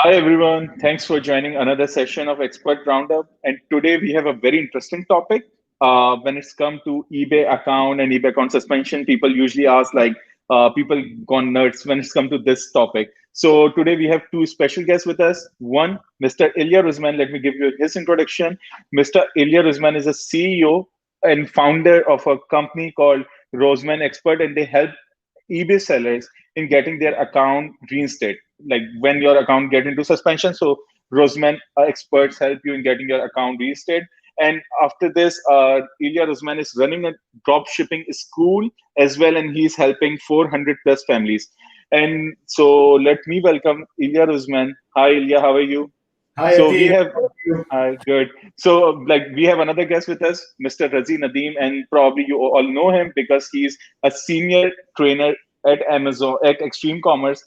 Hi everyone, thanks for joining another session of Expert Roundup. And today we have a very interesting topic. When it's come to eBay account and eBay account suspension, people usually ask people gone nuts when it's come to this topic. So today we have two special guests with us. One, Mr. Ilia Rozman. Let me give you his introduction. Mr. Ilia Rozman is a CEO and founder of a company called Rozman Expert, and they help eBay sellers in getting their account reinstated. Like when your account get into suspension, so Rosman experts help you in getting your account reinstated. And after this, Ilia Rozman is running a drop shipping school as well, and he's helping 400 plus families. And so let me welcome Ilia Rozman. Hi, Ilia, how are you? Hi, So we Atif. have, How are you? hi, good. So we have another guest with us, Mr. Razi Nadeem, and probably you all know him because he's a senior trainer at Amazon at Extreme Commerce.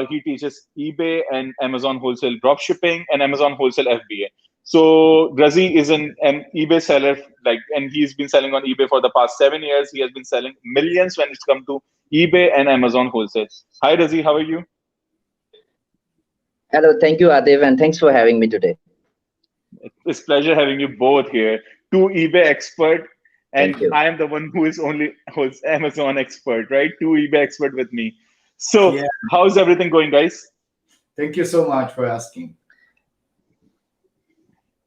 He teaches eBay and Amazon wholesale drop shipping and Amazon wholesale FBA. So Razi is an eBay seller, and he's been selling on eBay for the past 7 years. He has been selling millions when it's come to eBay and Amazon wholesale. Hi Razi, how are you? Hello, thank you, Atif, and thanks for having me today. It's pleasure having you both here. Two eBay expert, and Thank you. I am the one who's Amazon expert, right? Two eBay expert with me. So Yeah, how's everything going, guys? thank you so much for asking.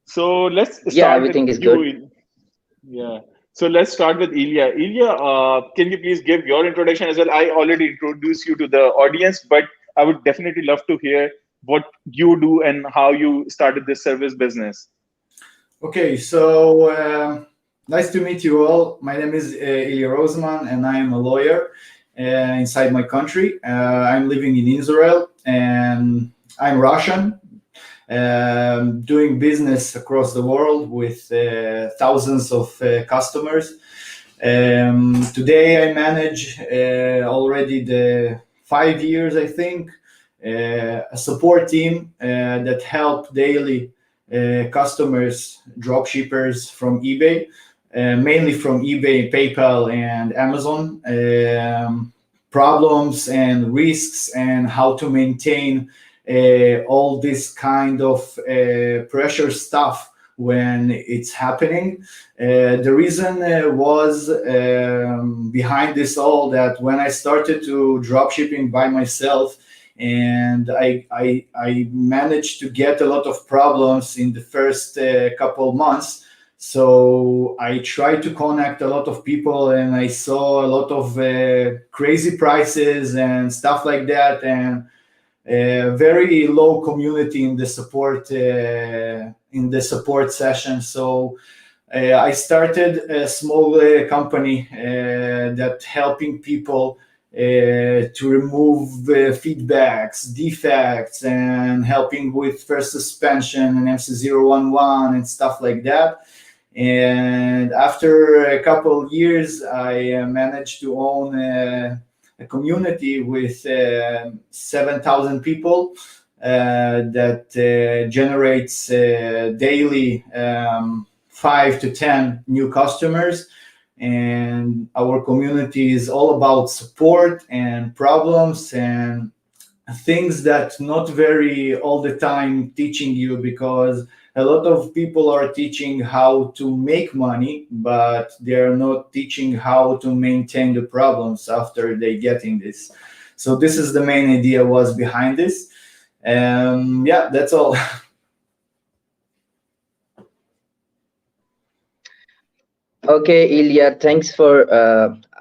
So let's Yeah, start with everything is good. you. Yeah. So let's start with Ilya. Ilya, can you please give your introduction as well? I already introduced you to the audience, but I would definitely love to hear what you do and how you started this service business. Okay, so nice to meet you all. My name is Ilia Rozman, and I am a lawyer inside my country. I'm living in Israel, and I'm Russian, doing business across the world with thousands of customers. Today, I manage already the 5 years, I think, a support team that help daily customers, drop shippers from eBay, mainly from eBay, PayPal, and Amazon, problems and risks and how to maintain all this kind of pressure stuff when it's happening. The reason was behind this all that when I started to drop shipping by myself, and I managed to get a lot of problems in the first couple months. So I tried to connect a lot of people, and I saw a lot of crazy prices and stuff like that, and very low community in the support session. So I started a small company that helping people to remove feedbacks, defects, and helping with first suspension and MC011 and stuff like that. And after a couple of years, I managed to own a community with 7,000 people that generates daily 5 to 10 new customers. And our community is all about support and problems and things that not very all the time teaching you, because a lot of people are teaching how to make money, but they're not teaching how to maintain the problems after they getting this. So this is the main idea was behind this. Yeah, that's all. Okay, Ilya, thanks for.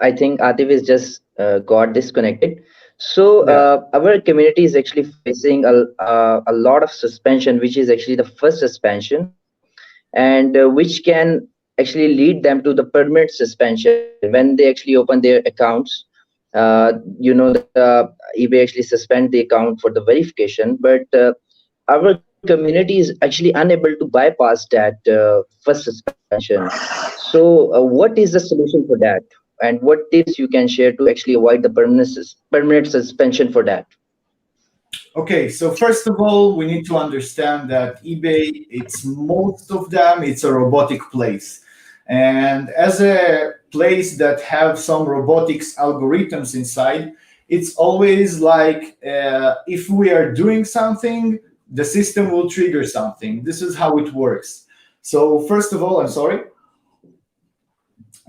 I think Atif is just got disconnected. So Yeah. our community is actually facing a lot of suspension, which is actually the first suspension, and which can actually lead them to the permanent suspension when they actually open their accounts. The eBay actually suspend the account for the verification, but our community is actually unable to bypass that first suspension. So what is the solution for that, and what tips you can share to actually avoid the permanent suspension for that? Okay, so first of all, we need to understand that eBay, it's most of them, it's a robotic place. And as a place that have some robotics algorithms inside, it's always like if we are doing something, the system will trigger something. This is how it works. So first of all, I'm sorry.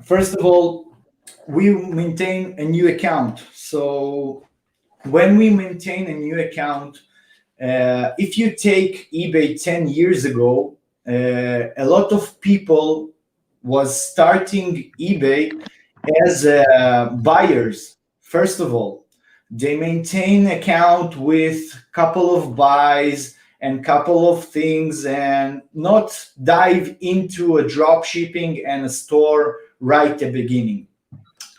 First of all, we maintain a new account. So when we maintain a new account, if you take eBay 10 years ago, a lot of people was starting eBay as buyers. First of all, they maintain account with couple of buys and couple of things, and not dive into a drop shipping and a store right at the beginning.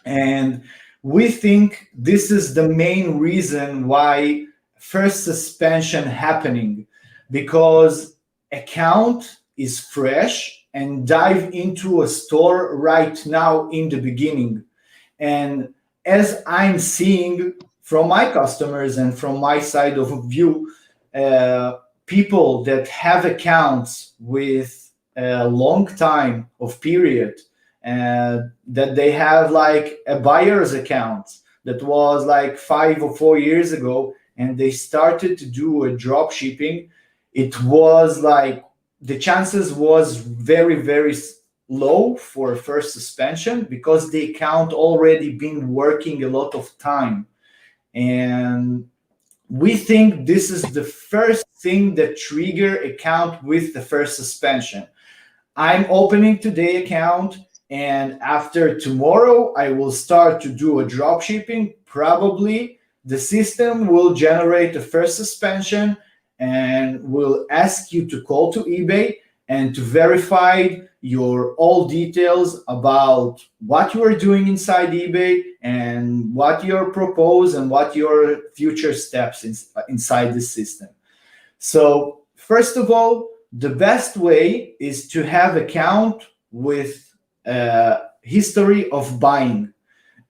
And we think this is the main reason why first suspension happening, because account is fresh and dive into a store right now in the beginning. And as I'm seeing from my customers and from my side of view, people that have accounts with a long time of period, that they have like a buyer's account that was like 5 or 4 years ago, and they started to do a drop shipping, it was like the chances was very, very low for first suspension, because the account already been working a lot of time. And we think this is the first thing that trigger account with the first suspension. I'm opening today account, and after tomorrow I will start to do a drop shipping. Probably the system will generate the first suspension and will ask you to call to eBay and to verify your all details about what you are doing inside eBay and what you're proposed and what your future steps inside the system. So first of all, the best way is to have account with history of buying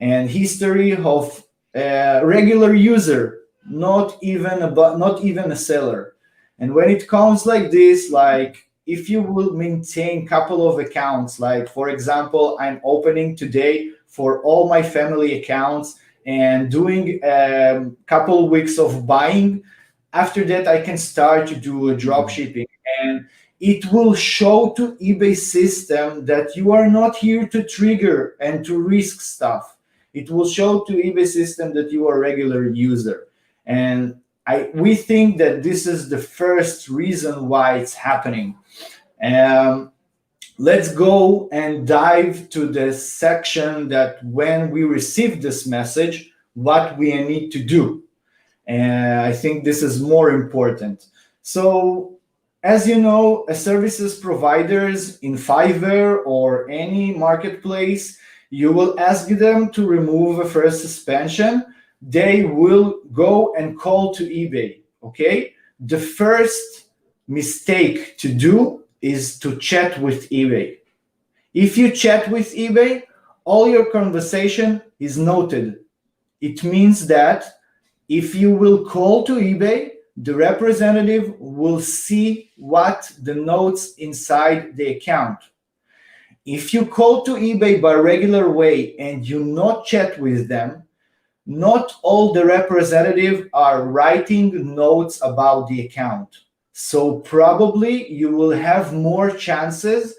and history of regular user, not even a seller. And when it comes like this, like if you will maintain couple of accounts, like for example, I'm opening today for all my family accounts and doing couple weeks of buying. After that, I can start to do a drop shipping, and it will show to eBay system that you are not here to trigger and to risk stuff. It will show to eBay system that you are a regular user. And we think that this is the first reason why it's happening. Let's go and dive to the section that when we receive this message, what we need to do. And I think this is more important. So, as you know, services providers in Fiverr or any marketplace, you will ask them to remove a first suspension. They will go and call to eBay, okay? The first mistake to do is to chat with eBay. If you chat with eBay, all your conversation is noted. It means that if you will call to eBay, the representative will see what the notes inside the account. If you call to eBay by regular way and you not chat with them, not all the representatives are writing notes about the account. So probably you will have more chances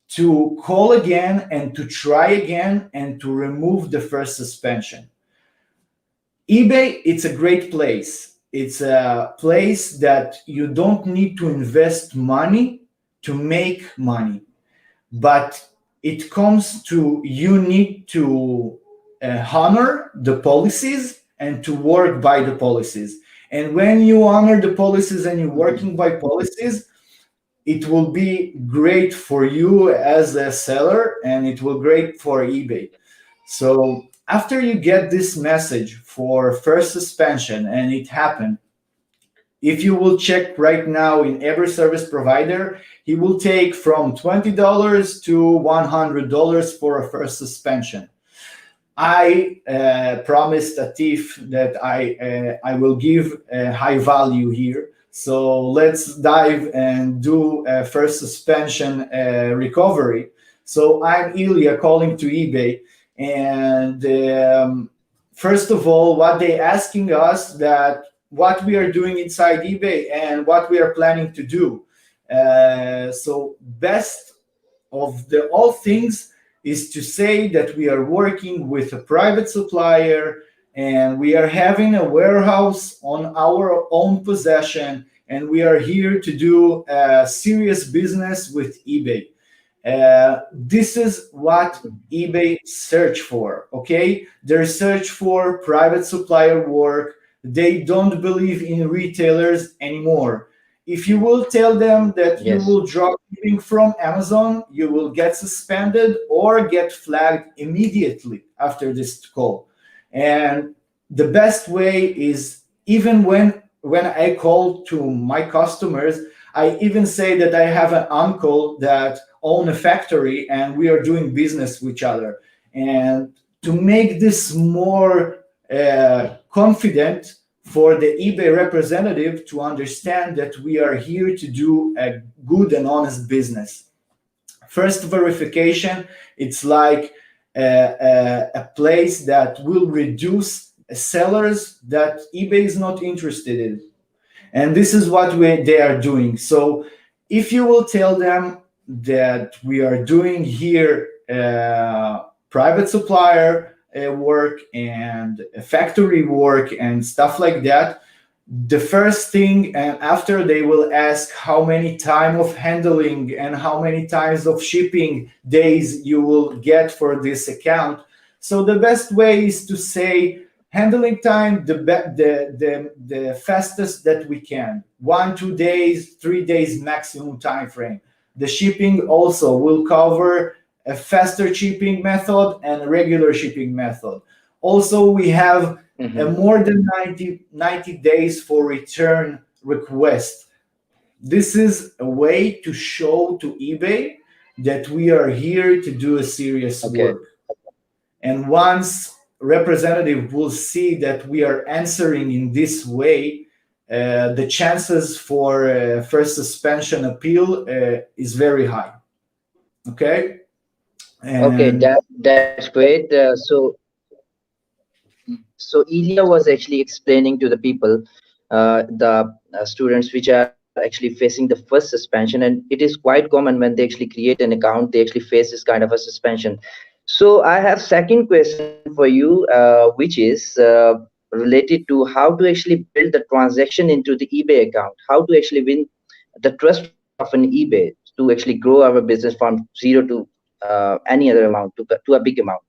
to call again and to try again and to remove the first suspension. eBay, it's a great place. It's a place that you don't need to invest money to make money, but it comes to you need to honor the policies and to work by the policies. And when you honor the policies and you're working by policies, it will be great for you as a seller, and it will great for eBay. So after you get this message for first suspension and it happened, if you will check right now in every service provider, he will take from $20 to $100 for a first suspension. I promised Atif that I will give a high value here. So let's dive and do a first suspension recovery. So I'm Ilia calling to eBay. And first of all, what they asking us that what we are doing inside eBay and what we are planning to do. So best of the all things is to say that we are working with a private supplier and we are having a warehouse on our own possession, and we are here to do serious business with eBay. This is what eBay search for. Okay, they search for private supplier work. They don't believe in retailers anymore. If you will tell them that you Yes. will drop shipping from Amazon, you will get suspended or get flagged immediately after this call. And the best way is, even when I call to my customers, I even say that I have an uncle that own a factory and we are doing business with each other. And to make this more confident for the eBay representative to understand that we are here to do a good and honest business. First verification, it's like a place that will reduce sellers that eBay is not interested in. And this is what they are doing. So if you will tell them that we are doing here private supplier work and factory work and stuff like that, the first thing, and after they will ask how many time of handling and how many times of shipping days you will get for this account. So the best way is to say handling time, the fastest that we can, 1 2 days, 3 days maximum time frame. The shipping also will cover a faster shipping method and a regular shipping method. Also, we have more than 90 days for return request. This is a way to show to eBay that we are here to do a serious work. And once representative will see that we are answering in this way, the chances for first suspension appeal is very high. Okay. Okay, And that's great. So Ilya was actually explaining to the people, the students which are actually facing the first suspension, and it is quite common when they actually create an account, they actually face this kind of a suspension. So I have second question for you, which is related to how to actually build the transaction into the eBay account, how to actually win the trust of an eBay to actually grow our business from zero to any other amount to a big amount.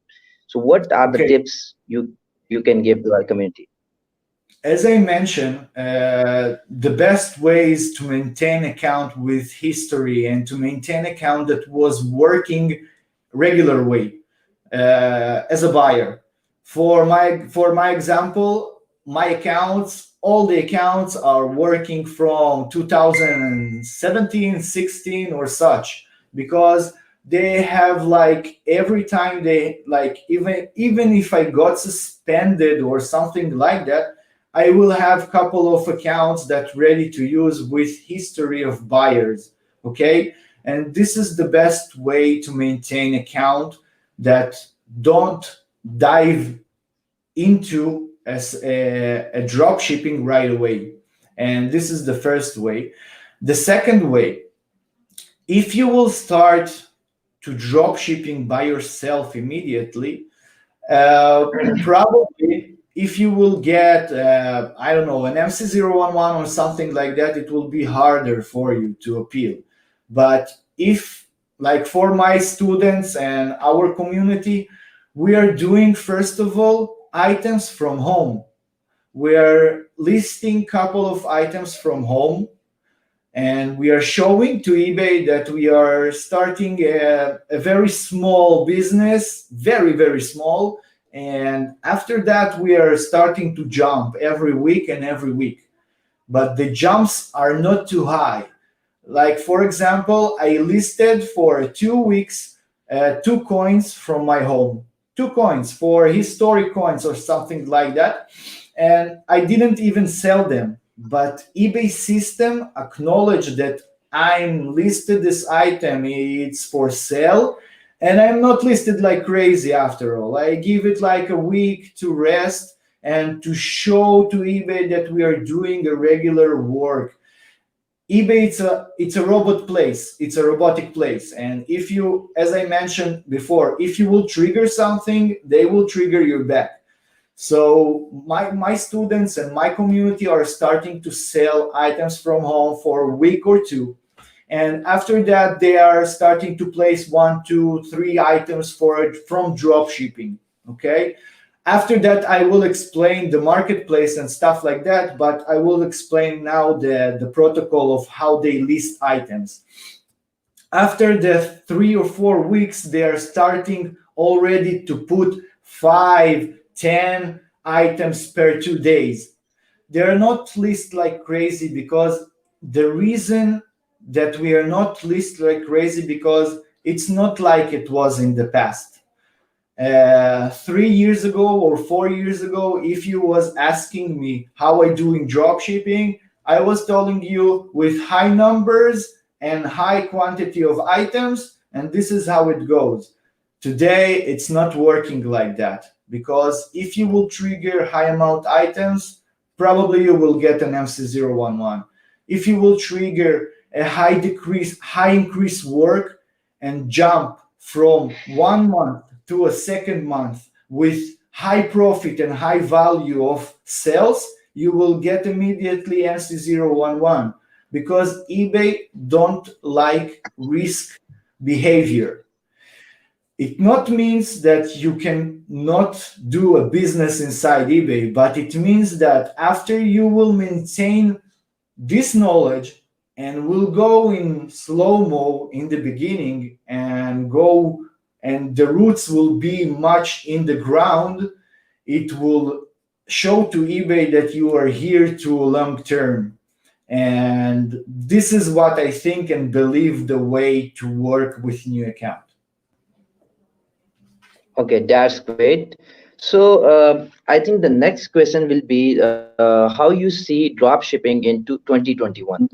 So what are the okay, tips you can give to our community? as I mentioned, the best way is to maintain account with history and to maintain account that was working regular way as a buyer. For my example, my accounts, all the accounts are working from 2017, 16 or such, because they have like every time they like, even if I got suspended or something like that, I will have couple of accounts that ready to use with history of buyers. Okay, and this is the best way to maintain account that don't dive into as a drop shipping right away. And this is the first way. The second way, if you will start to drop shipping by yourself immediately, probably if you will get I don't know, an MC011 or something like that, it will be harder for you to appeal. But if, like, for my students and our community, we are doing first of all items from home. We are listing couple of items from home, and we are showing to eBay that we are starting a very small business, very, very small. And after that, we are starting to jump every week and every week. But the jumps are not too high. Like, for example, I listed for 2 weeks 2 coins from my home, 2 coins for historic coins or something like that. And I didn't even sell them, but eBay system acknowledged that I'm listed this item, it's for sale, and I'm not listed like crazy after all. I give it like a week to rest, and to show to eBay that we are doing a regular work. eBay, it's a robot place. It's a robotic place. And if you, as I mentioned before, if you will trigger something, they will trigger your back. So my students and my community are starting to sell items from home for a week or two. And after that, they are starting to place 1, 2, 3 items from drop shipping. Okay. After that, I will explain the marketplace and stuff like that, but I will explain now the protocol of how they list items. After the 3 or 4 weeks, they are starting already to put 5, 10 items per 2 days. They're not list like crazy because the reason that we are not list like crazy because it's not like it was in the past. 3 years ago or 4 years ago, if you was asking me how I do in drop shipping, I was telling you with high numbers and high quantity of items, and this is how it goes. Today, it's not working like that because if you will trigger high amount items, probably you will get an MC011. If you will trigger a high increase work and jump from 1 month to a second month with high profit and high value of sales, you will get immediately MC011 because eBay don't like risk behavior. It not means that you can not do a business inside eBay, but it means that after you will maintain this knowledge and will go in slow-mo in the beginning and go and the roots will be much in the ground, it will show to eBay that you are here to long term. And this is what I think and believe the way to work with new account. Okay, that's great. So I think the next question will be how you see drop shipping into 2021.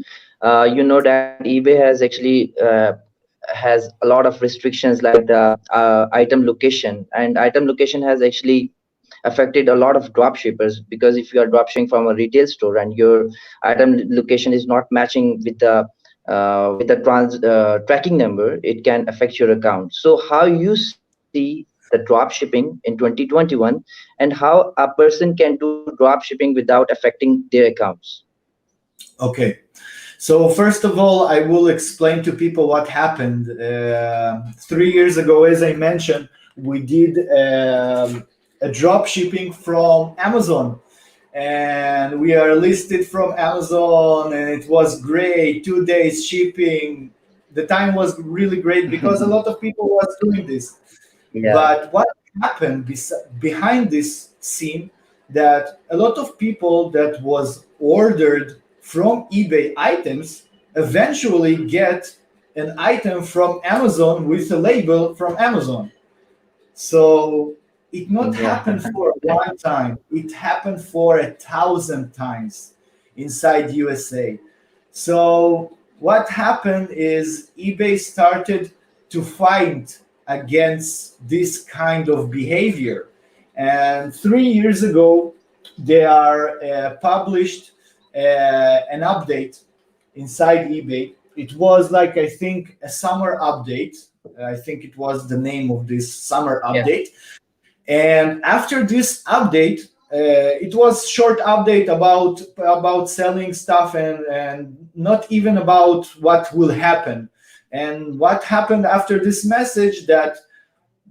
You know that eBay has actually has a lot of restrictions like the item location, and item location has actually affected a lot of drop shippers, because if you are drop shipping from a retail store and your item location is not matching with the tracking number, it can affect your account. So how you see the drop shipping in 2021, and how a person can do drop shipping without affecting their accounts? Okay. So first of all, I will explain to people what happened. 3 years ago, as I mentioned, we did a drop shipping from Amazon, and we are listed from Amazon, and it was great. 2 days shipping. The time was really great because a lot of people was doing this. Yeah. But what happened behind this scene, that a lot of people that was ordered from eBay items eventually get an item from Amazon with a label from Amazon. So it not Yeah. happened for one time, it happened for 1,000 times inside USA. So what happened is eBay started to fight against this kind of behavior. And 3 years ago, they are published an update inside eBay. It was like, I think, a summer update. I think it was the name of this summer Yeah. update. And after this update, it was short update about selling stuff and not even about what will happen. And what happened after this message, that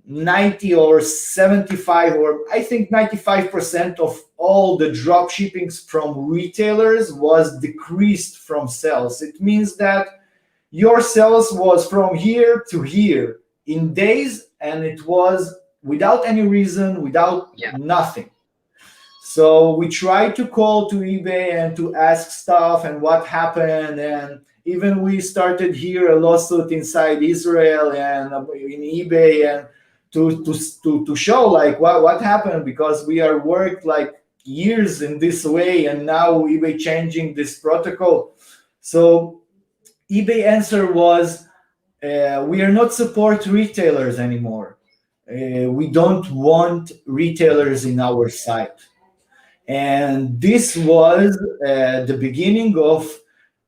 90 or 75, or I think 95% of all the drop shippings from retailers was decreased from sales. It means that your sales was from here to here in days, and it was without any reason, without Yeah. nothing. So we tried to call to eBay and to ask stuff and what happened, and even we started here a lawsuit inside Israel and in eBay, and to show like what happened, because we are worked like years in this way, and now eBay changing this protocol. So eBay answer was, we are not support retailers anymore. We don't want retailers in our site. And this was the beginning of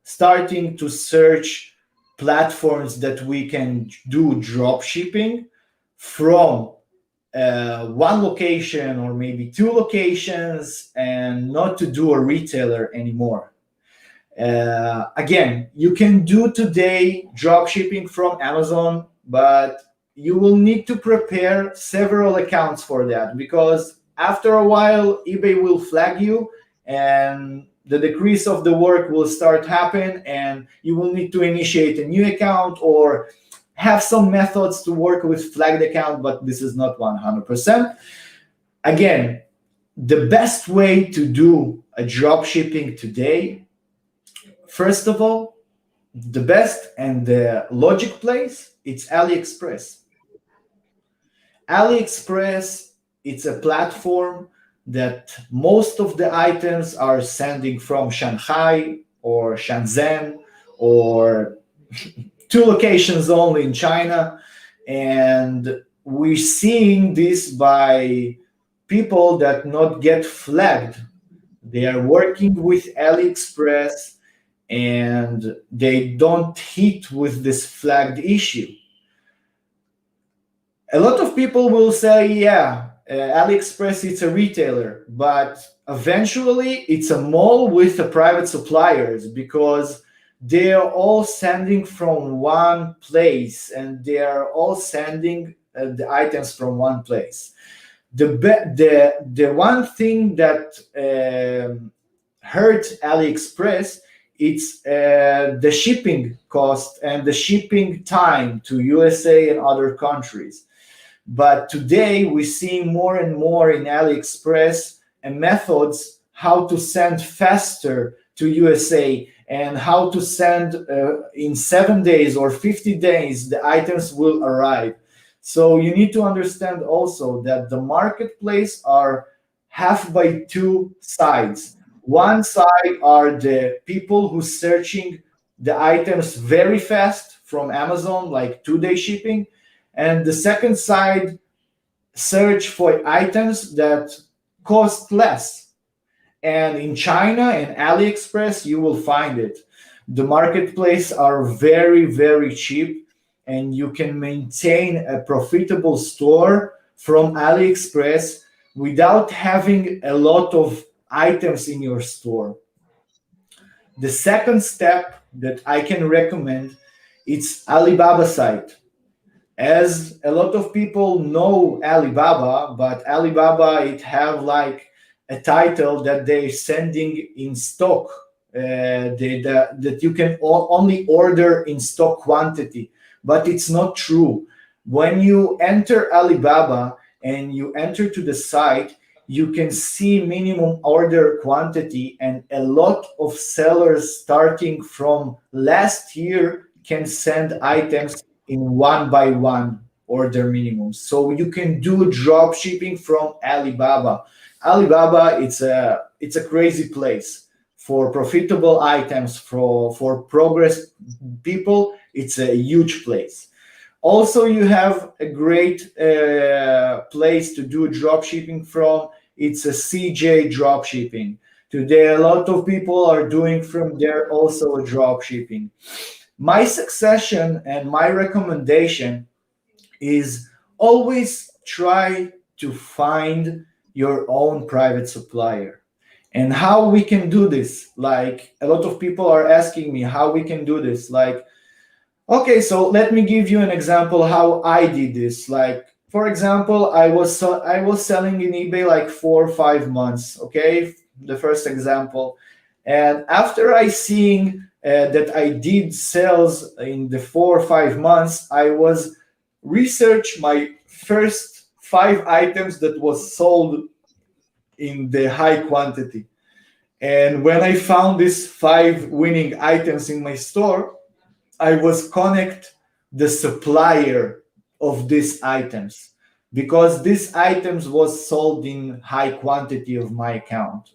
starting to search platforms that we can do drop shipping from one location or maybe two locations, and not to do a retailer anymore. Again, you can do today drop shipping from Amazon, but you will need to prepare several accounts for that, because after a while eBay will flag you and the decrease of the work will start happen, and you will need to initiate a new account or have some methods to work with flagged account, but this is not 100%. Again, the best way to do a drop shipping today, first of all, the best and the logic place, it's AliExpress. AliExpress, it's a platform that most of the items are sending from Shanghai or Shenzhen or two locations only in China. And we're seeing this by people that not get flagged. They are working with AliExpress and they don't hit with this flagged issue. A lot of people will say, yeah, AliExpress, it's a retailer, but eventually it's a mall with a private suppliers, because they are all sending from one place and they are all sending the items from one place. The one thing that hurt AliExpress, it's the shipping cost and the shipping time to USA and other countries. But today we see more and more in AliExpress and methods how to send faster to USA, and how to send in 7 days or 50 days the items will arrive. So you need to understand also that the marketplace are half by two sides. One side are the people who searching the items very fast from Amazon, like 2-day shipping, and the second side search for items that cost less. And in China and AliExpress, you will find it. The marketplace are very, very cheap, and you can maintain a profitable store from AliExpress without having a lot of items in your store. The second step that I can recommend, it's Alibaba site. As a lot of people know Alibaba, but Alibaba, it have like a title that they're sending in stock, that you can only order in stock quantity, but it's not true. When you enter Alibaba and you enter to the site, you can see minimum order quantity, and a lot of sellers starting from last year can send items in one by one order minimum. So you can do drop shipping from Alibaba. Alibaba, it's a crazy place for profitable items, for progress people. It's a huge place. Also, you have a great place to do drop shipping from. It's a CJ drop shipping. Today, a lot of people are doing from there also a drop shipping. My suggestion and my recommendation is always try to find your own private supplier. And how we can do this? Like, a lot of people are asking me how we can do this. Like, okay, so let me give you an example how I did this. Like, for example, I was selling in eBay like 4 or 5 months. Okay, the first example, and after I seeing that I did sales in the 4 or 5 months, I was research my first 5 items that was sold in the high quantity. And when I found these 5 winning items in my store, I was connect the supplier of these items, because these items was sold in high quantity of my account.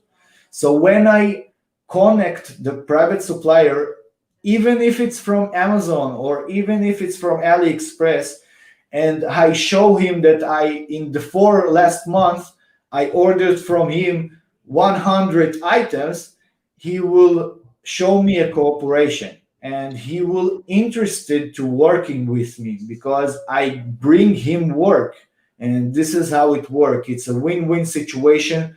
So when I connect the private supplier, even if it's from Amazon or even if it's from AliExpress, and I show him that in the 4 last month, I ordered from him 100 items, he will show me a cooperation, and he will interested to working with me because I bring him work. And this is how it works. It's a win-win situation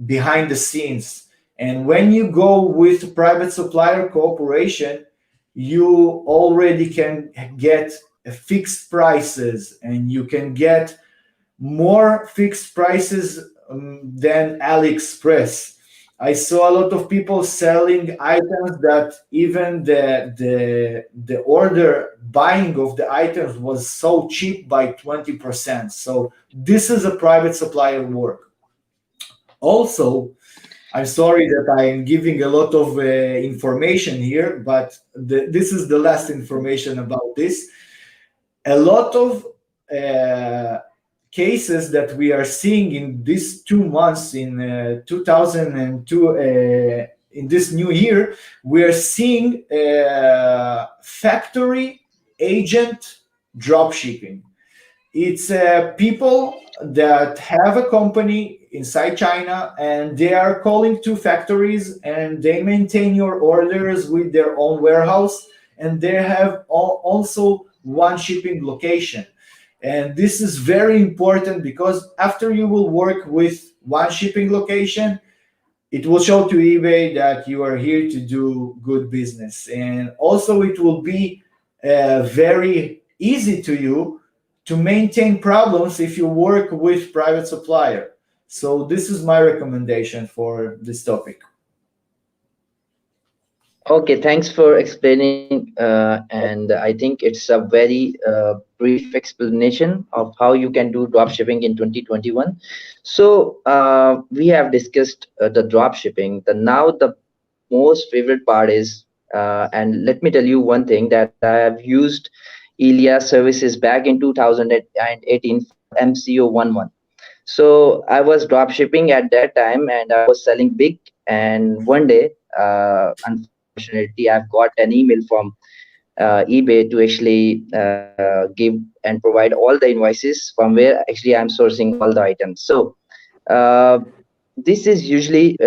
behind the scenes. And when you go with private supplier cooperation, you already can get fixed prices, and you can get more fixed prices than AliExpress. I saw a lot of people selling items that even the order buying of the items was so cheap by 20%. So this is a private supplier work. Also, I'm sorry that I am giving a lot of information here, but this is the last information about this. A lot of uh, cases that we are seeing in these 2 months in 2002, in this new year, we are seeing factory agent drop shipping. It's people that have a company inside China, and they are calling to factories, and they maintain your orders with their own warehouse, and they have also one shipping location. And this is very important because after you will work with one shipping location, it will show to eBay that you are here to do good business. And also, it will be very easy to you to maintain problems if you work with private supplier. So this is my recommendation for this topic. Okay, thanks for explaining. And I think it's a very brief explanation of how you can do drop shipping in 2021. So we have discussed the drop shipping. Now the most favorite part is, and let me tell you one thing, that I have used Ilia services back in 2018 for MCO11. So I was drop shipping at that time, and I was selling big. And one day, unfortunately, I've got an email from eBay to actually give and provide all the invoices from where actually I'm sourcing all the items. So uh, this is usually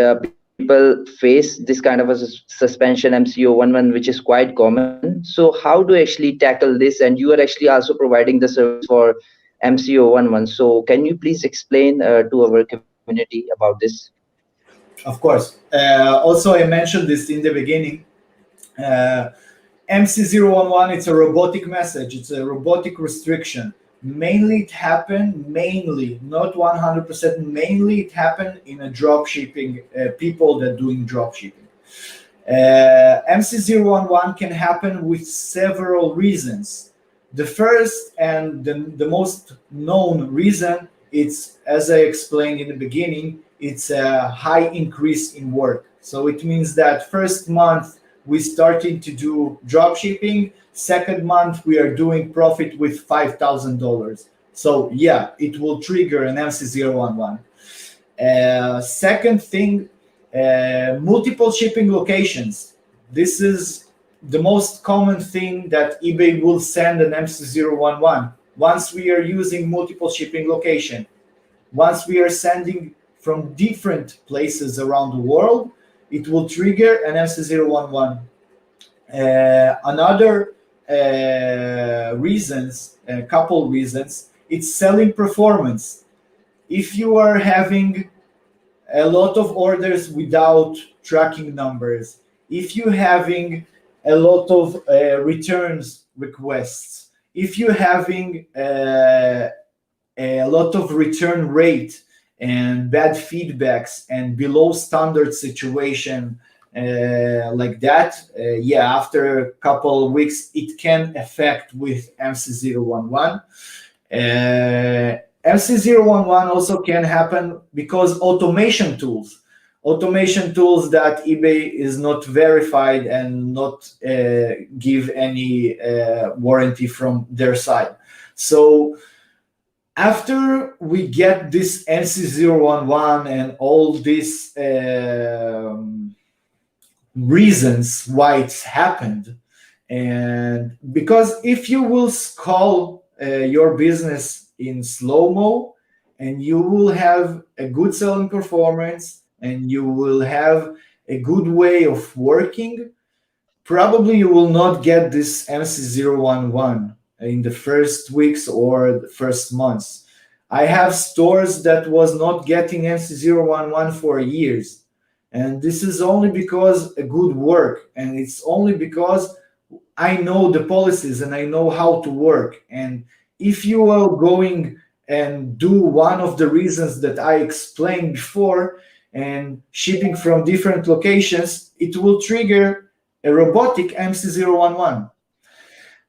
people face this kind of a suspension MCO11, which is quite common. So how do you actually tackle this? And you are actually also providing the service for MCO11. So can you please explain to our community about this? Of course. Also, I mentioned this in the beginning. Uh, MC011, it's a robotic message. It's a robotic restriction. Mainly it happened, mainly, not 100%, mainly it happened in a drop shipping, people that doing drop shipping. MC011 can happen with several reasons. The first and the most known reason, it's, as I explained in the beginning, it's a high increase in work. So it means that first month we started to do drop shipping. Second month we are doing profit with $5,000. So yeah, it will trigger an MC011. Second thing, multiple shipping locations. This is the most common thing that eBay will send an MC011. Once we are using multiple shipping location, once we are sending from different places around the world, it will trigger an MC011. Another reasons, a couple reasons, it's selling performance. If you are having a lot of orders without tracking numbers, if you're having a lot of returns requests, if you're having a lot of return rate and bad feedbacks and below standard situation like that, yeah, after a couple of weeks, it can affect with MC011. MC011 also can happen because automation tools that eBay is not verified and not give any warranty from their side. So after we get this MC011 and all these reasons why it's happened, and because if you will call your business in slow mo, and you will have a good selling performance, and you will have a good way of working, probably you will not get this MC011 in the first weeks or the first months. I have stores that was not getting MC011 for years. And this is only because a good work. And it's only because I know the policies and I know how to work. And if you are going and do one of the reasons that I explained before and shipping from different locations, it will trigger a robotic MC011.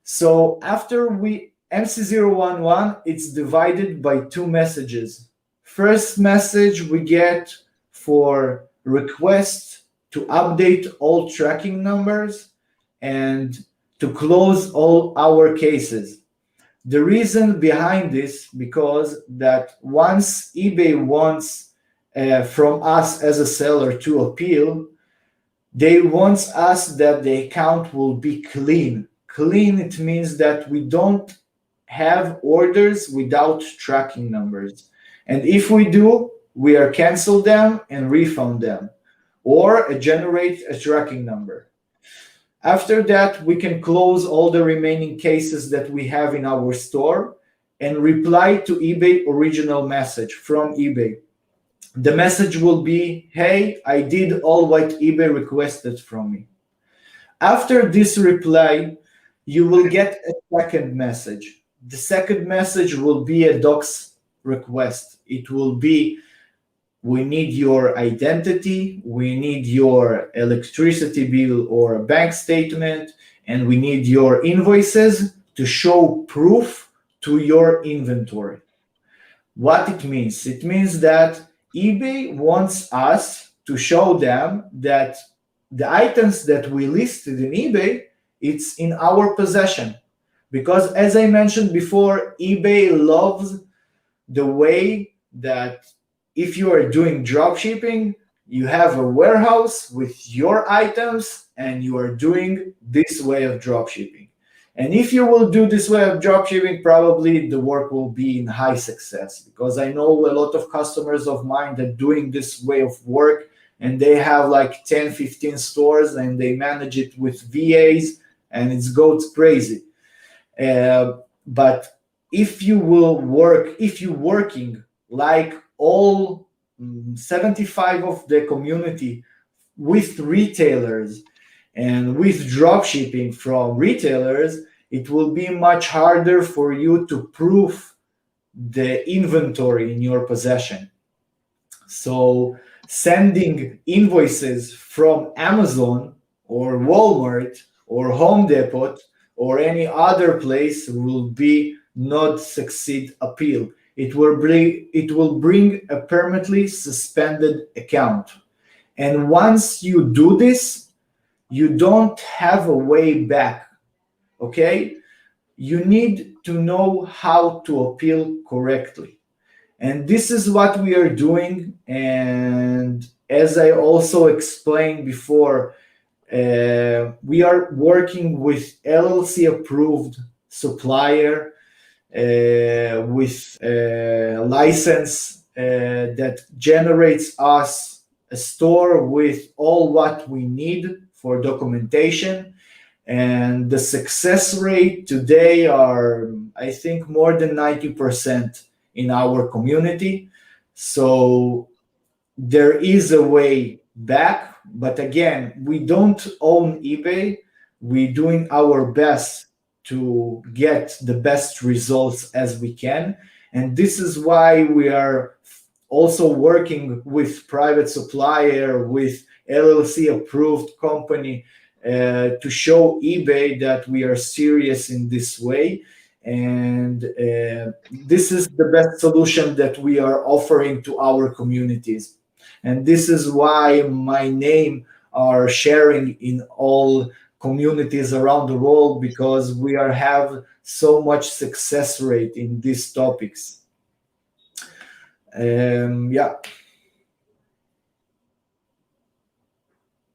So after we MC011, it's divided by two messages. First message we get for request to update all tracking numbers and to close all our cases. The reason behind this, because that once eBay wants from us as a seller to appeal, they want us that the account will be clean. Clean, it means that we don't have orders without tracking numbers. And if we do, we are cancel them and refund them or generate a tracking number. After that, we can close all the remaining cases that we have in our store and reply to eBay original message from eBay. The message will be, hey, I did all what eBay requested from me. After this reply, you will get a second message. The second message will be a docs request. It will be, we need your identity, we need your electricity bill or a bank statement, and we need your invoices to show proof to your inventory. What it means? It means that eBay wants us to show them that the items that we listed in eBay, it's in our possession. Because as I mentioned before, eBay loves the way that if you are doing drop shipping, you have a warehouse with your items and you are doing this way of drop shipping. And if you will do this way of drop shipping, probably the work will be in high success, because I know a lot of customers of mine that doing this way of work, and they have like 10, 15 stores and they manage it with VAs and it goes crazy. But if you will work, if you're working like all 75 of the community with retailers and with drop shipping from retailers, it will be much harder for you to prove the inventory in your possession. So sending invoices from Amazon or Walmart or Home Depot or any other place will be not succeed appeal. It will bring a permanently suspended account. And once you do this, you don't have a way back. Okay? You need to know how to appeal correctly. And this is what we are doing. And as I also explained before, we are working with LLC approved supplier with a license that generates us a store with all what we need for documentation. And the success rate today are, I think, more than 90% in our community. So there is a way back, but again, we don't own eBay. We're doing our best to get the best results as we can. And this is why we are also working with private supplier, with LLC approved company, to show eBay that we are serious in this way. And this is the best solution that we are offering to our communities. And this is why my name are sharing in all communities around the world, because we are have so much success rate in these topics. Yeah.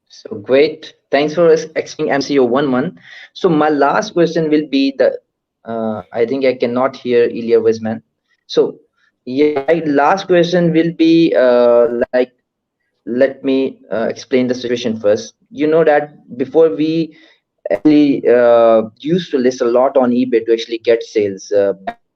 So great. Thanks for explaining MC011. So my last question will be I think I cannot hear Ilia Rozman. So yeah, my last question will be like, let me explain the situation first. You know that before we actually used to list a lot on eBay to actually get sales.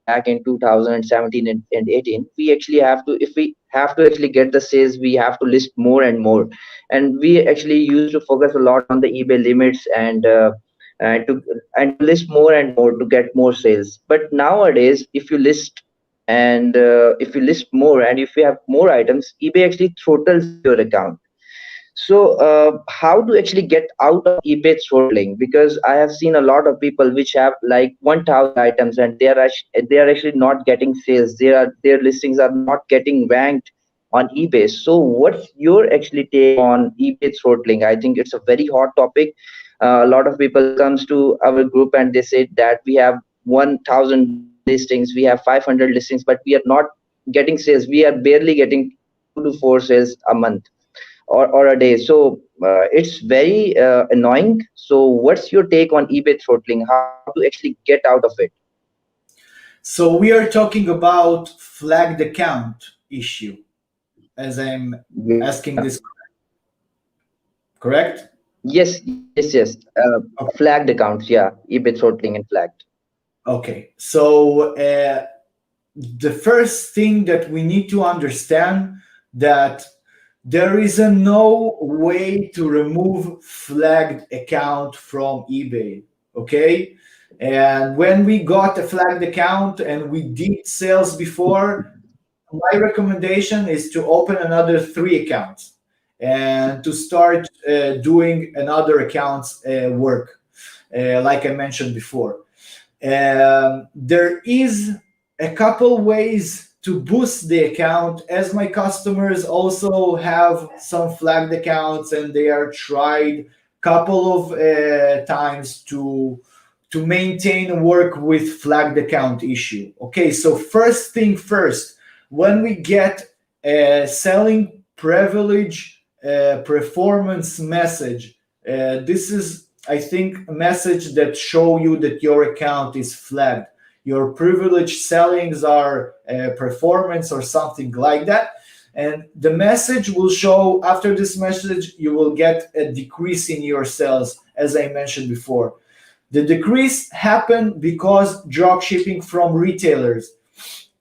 Back in 2017 and 18, we actually have to, if we have to actually get the sales, we have to list more and more. And we actually used to focus a lot on the eBay limits and to list more and more to get more sales. But nowadays, if you list and if you list more and if you have more items, eBay actually throttles your account. So, how to actually get out of eBay throttling? Because I have seen a lot of people which have like 1,000 items and they are actually not getting sales. Their listings are not getting ranked on eBay. So, what's your actually take on eBay throttling? I think it's a very hot topic. A lot of people comes to our group and they say that we have 1,000 listings, we have 500 listings, but we are not getting sales. We are barely getting 2 to 4 sales a month or a day. So it's very annoying. So what's your take on eBay throttling? How to actually get out of it? So we are talking about flagged account issue, as I'm Yeah. asking this, correct? Yes. Flagged accounts. Yeah. eBay throttling and flagged. Okay. So the first thing that we need to understand that there is a no way to remove flagged account from eBay. Okay. And when we got a flagged account and we did sales before, my recommendation is to open another 3 accounts and to start doing another account's work, like I mentioned before. There is a couple ways to boost the account, as my customers also have some flagged accounts and they are tried couple of times to maintain work with flagged account issue. Okay, so first thing first, when we get a selling privilege performance message, this is, I think, a message that show you that your account is flagged. Your privileged sellings are performance or something like that. And the message will show, after this message, you will get a decrease in your sales, as I mentioned before. The decrease happened because drop shipping from retailers.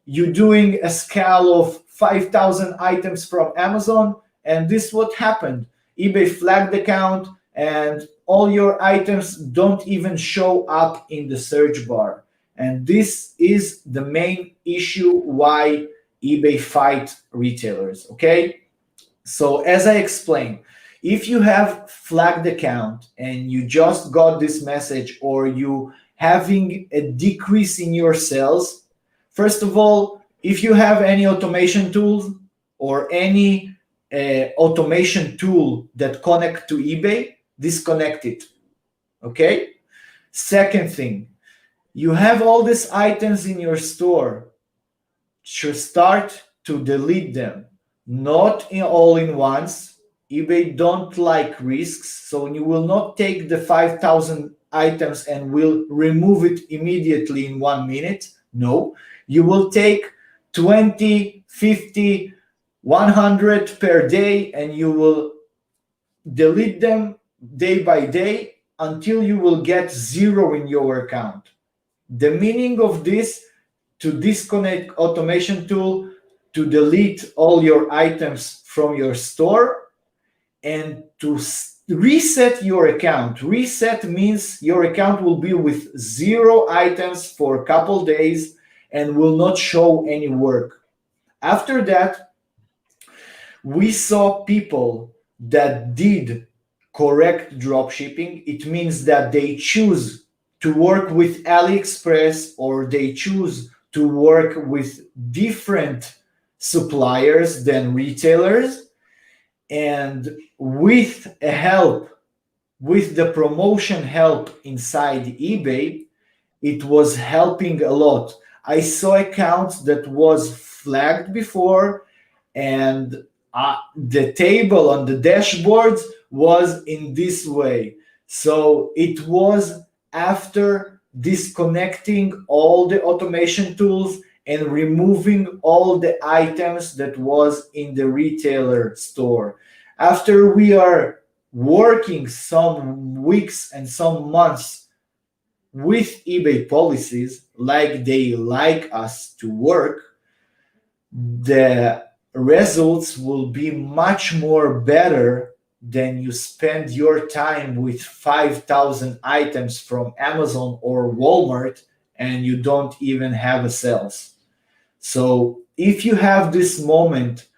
You're doing a scale of 5,000 items from Amazon, and this what happened. eBay flagged the account, and all your items don't even show up in the search bar. And this is the main issue why eBay fight retailers. Okay, so as I explained, if you have flagged account and you just got this message or you having a decrease in your sales, first of all, if you have any automation tools or any automation tool that connect to eBay, disconnect it. Okay. Second thing, you have all these items in your store, should start to delete them, not in all in once. eBay don't like risks, so you will not take the 5,000 items and will remove it immediately in 1 minute. No, you will take 20, 50, 100 per day, and you will delete them day by day until you will get zero in your account. The meaning of this, to disconnect automation tool, to delete all your items from your store, and to reset your account. Reset means your account will be with zero items for a couple days and will not show any work. After that, we saw people that did correct drop shipping. It means that they choose to work with AliExpress or they choose to work with different suppliers than retailers. And with a help, with the promotion help inside eBay, it was helping a lot. I saw accounts that was flagged before, and the table on the dashboards was in this way. So it was after disconnecting all the automation tools and removing all the items that was in the retailer store. After we are working some weeks and some months with eBay policies like they like us to work, the results will be much more better than you spend your time with 5,000 items from Amazon or Walmart and you don't even have a sales. So if you have this moment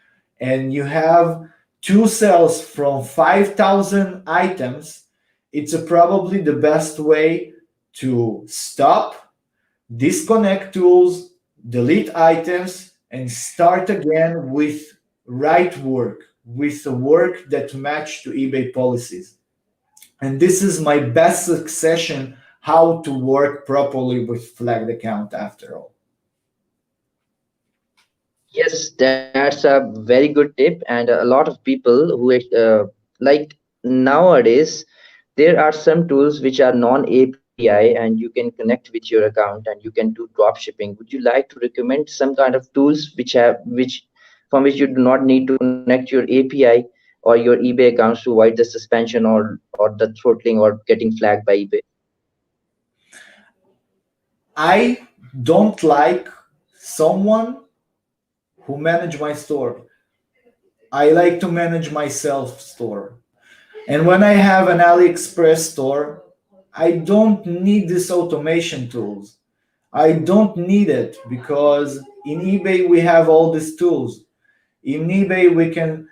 and you have two sales from 5,000 items, it's probably the best way to stop, disconnect tools, delete items, and start again with right work, with the work that match to eBay policies. And this is my best succession how to work properly with flagged account after all. Yes, that's a very good tip, and a lot of people who like nowadays there are some tools which are non-API and you can connect with your account and you can do drop shipping. Would you like to recommend some kind of tools which from which you do not need to connect your API or your eBay accounts to avoid the suspension or the throttling or getting flagged by eBay? I don't like someone who manage my store. I like to manage myself store. And when I have an AliExpress store, I don't need these automation tools. I don't need it because in eBay we have all these tools. In eBay we can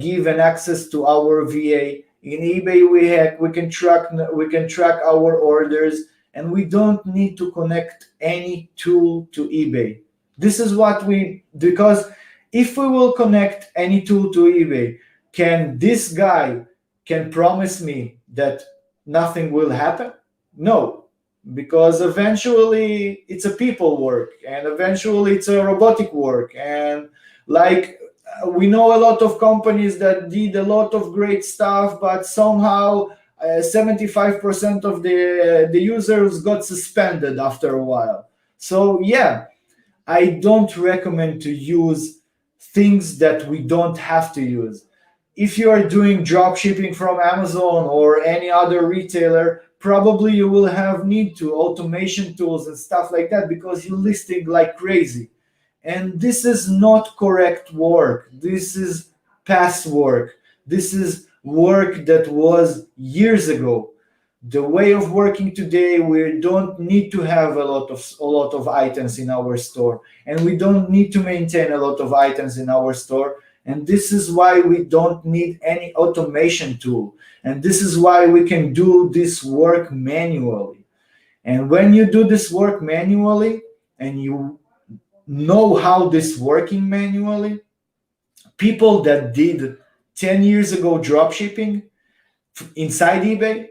give an access to our VA. In eBay we can track our orders, and we don't need to connect any tool to eBay. This is what we, because if we will connect any tool to eBay, can this guy can promise me that nothing will happen? No, because eventually it's a people work and eventually it's a robotic work. And like we know a lot of companies that did a lot of great stuff, but somehow 75% of the users got suspended after a while. So yeah, I don't recommend to use things that we don't have to use. If you are doing drop shipping from Amazon or any other retailer, probably you will have need to automation tools and stuff like that because you're listing like crazy. And this is not correct work. This is past work. This is work that was years ago. The way of working today, we don't need to have a lot of items in our store, and we don't need to maintain a lot of items in our store. And this is why we don't need any automation tool. And this is why we can do this work manually. And when you do this work manually and you know how this working manually, people that did 10 years ago drop shipping inside eBay,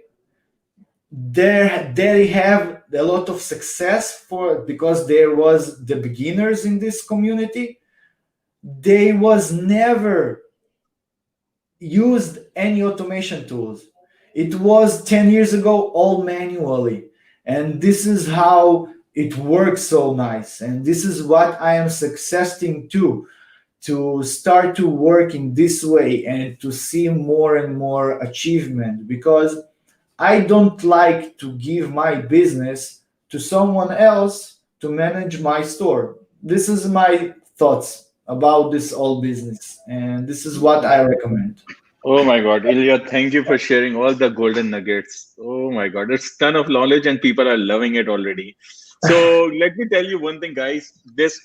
they have a lot of success for because there was the beginners in this community. They was never used any automation tools. It was 10 years ago all manually. And this is how it works so nice. And this is what I am suggesting to start to work in this way and to see more and more achievement, because I don't like to give my business to someone else to manage my store. This is my thoughts about this whole business, and this is what I recommend. Oh my God, Ilya, thank you for sharing all the golden nuggets. Oh my God, it's ton of knowledge and people are loving it already. So let me tell you one thing, guys. This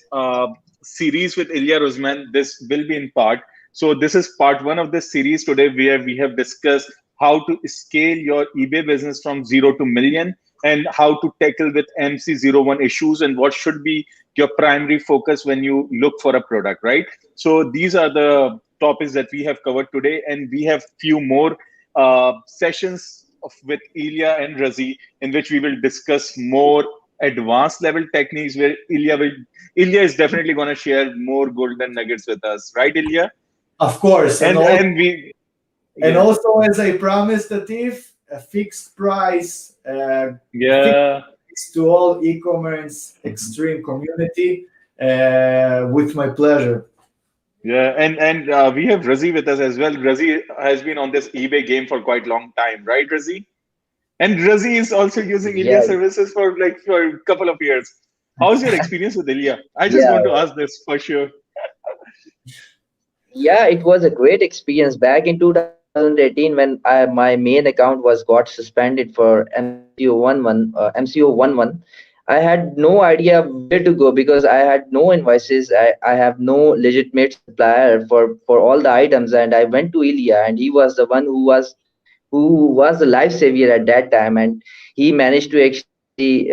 series with Ilia Rozman, this will be in part. So this is part one of this series today, where we have discussed how to scale your eBay business from 0 to 1 million and how to tackle with MC01 issues and what should be your primary focus when you look for a product, right? So these are the topics that we have covered today, and we have few more sessions with Ilia and Razi in which we will discuss more advanced level techniques where Ilya is definitely going to share more golden nuggets with us, right, Ilya? Of course, and And we and yeah also as I promised, Atif, a fixed price, fixed yeah to all e-commerce extreme community. with my pleasure. Yeah, and we have Razi with us as well. Razi has been on this eBay game for quite long time, right, Razi? And Razi is also using Yeah, Ilia services for a couple of years. How's your experience with Ilia? I just yeah, want to ask this for sure. yeah. It was a great experience back in 2018 when my main account was got suspended for MCO11. I had no idea where to go because I had no invoices. I have no legitimate supplier for all the items, and I went to Ilya, and he was the one who was the life savior at that time, and he managed to actually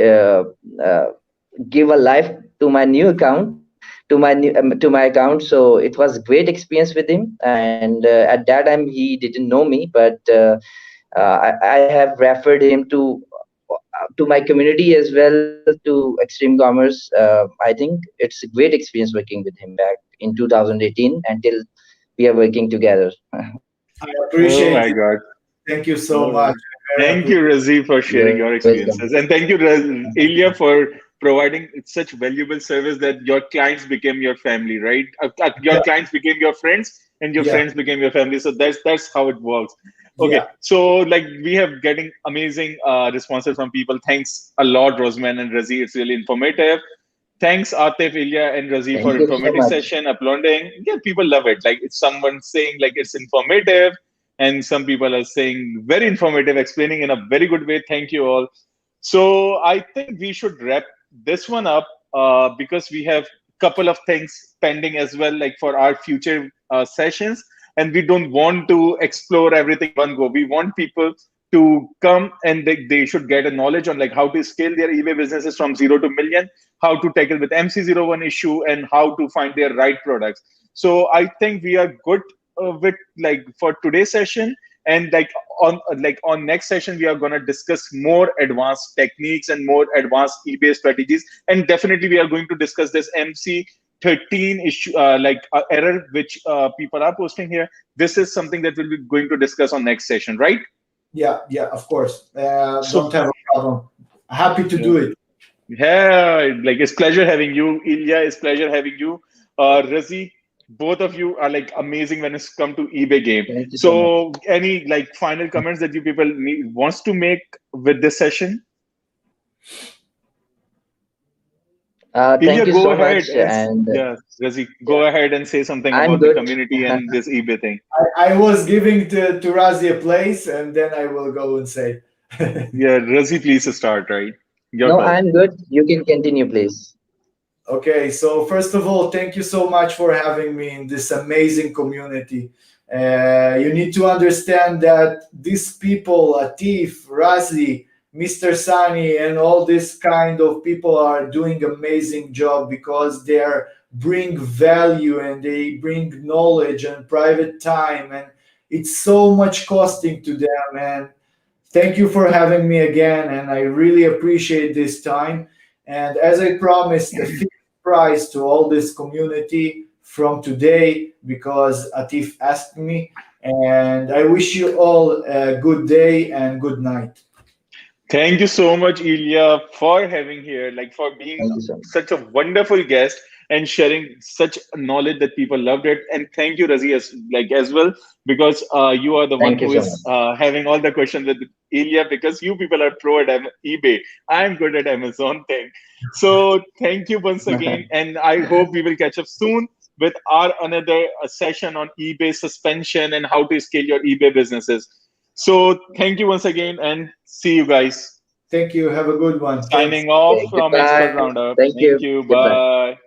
give a life to my new account, to my account. So it was a great experience with him, and at that time he didn't know me, but I have referred him to my community as well, to Extreme Commerce. I think it's a great experience working with him back in 2018 until we are working together. I Oh appreciate my it. God. Thank you so All much. right. I very Thank you, appreciate Razi, for sharing You're your welcome. experiences. And thank you, Ilya, for providing such valuable service that your clients became your family, right? Your it. clients became your friends and your Yeah, friends became your family. So that's how it works. Okay. yeah, So like we have getting amazing responses from people. Thanks a lot, Rosman and Razi. It's really informative. Thanks, Atif, Ilya, and Razi Thank for you so informative much. session, uploading. Yeah, people love it. Like it's someone saying like it's informative, and some people are saying very informative, explaining in a very good way. Thank you all. So I think we should wrap this one up because we have a couple of things pending as well, like for our future sessions, and we don't want to explore everything in one go. We want people to come and they should get a knowledge on like how to scale their eBay businesses from 0 to 1 million, how to tackle with MC01 issue, and how to find their right products. So I think we are good with like for today's session, and like on next session we are going to discuss more advanced techniques and more advanced eBay strategies, and definitely we are going to discuss this MC13 issue, error which people are posting here. This is something that we'll be going to discuss on next session, right? yeah, yeah. Of course, So don't have a problem. Happy to yeah. do it. Yeah, like it's pleasure having you. Ilya, it's pleasure having you. Razi, both of you are like amazing when it's come to eBay game. Thank you so much. So, any like final comments that you people wants to make with this session? Thank Ilya, you go so ahead much, and and yeah, Razi, Yeah, go ahead and say something I'm about the good. community and this eBay thing. I was giving to Razi a place, and then I will go and say. Yeah, Razi, please start. Right, your No, call. I'm good. You can continue, please. Okay, so first of all, thank you so much for having me in this amazing community. You need to understand that these people, Atif, Razi, Mr. Sani, and all this kind of people are doing amazing job because they are bring value and they bring knowledge and private time, and it's so much costing to them. And thank you for having me again, and I really appreciate this time. And as I promised, a fixed price to all this community from today because Atif asked me. And I wish you all a good day and good night. Thank you so much, Ilya, for having here, like for being Thank you so much. such a wonderful guest and sharing such knowledge that people loved it. And thank you, Razi, as well, because you are the one Thank you who so much. is having all the questions with Ilya, because you people are pro at eBay. I'm good at Amazon thing. So thank you once again, and I hope we will catch up soon with our another session on eBay suspension and how to scale your eBay businesses. So thank you once again and see you guys. Thank you. Have a good one. Thanks. Signing off Okay, from Expert goodbye. Roundup. Thank Thank you. you. Goodbye. Bye.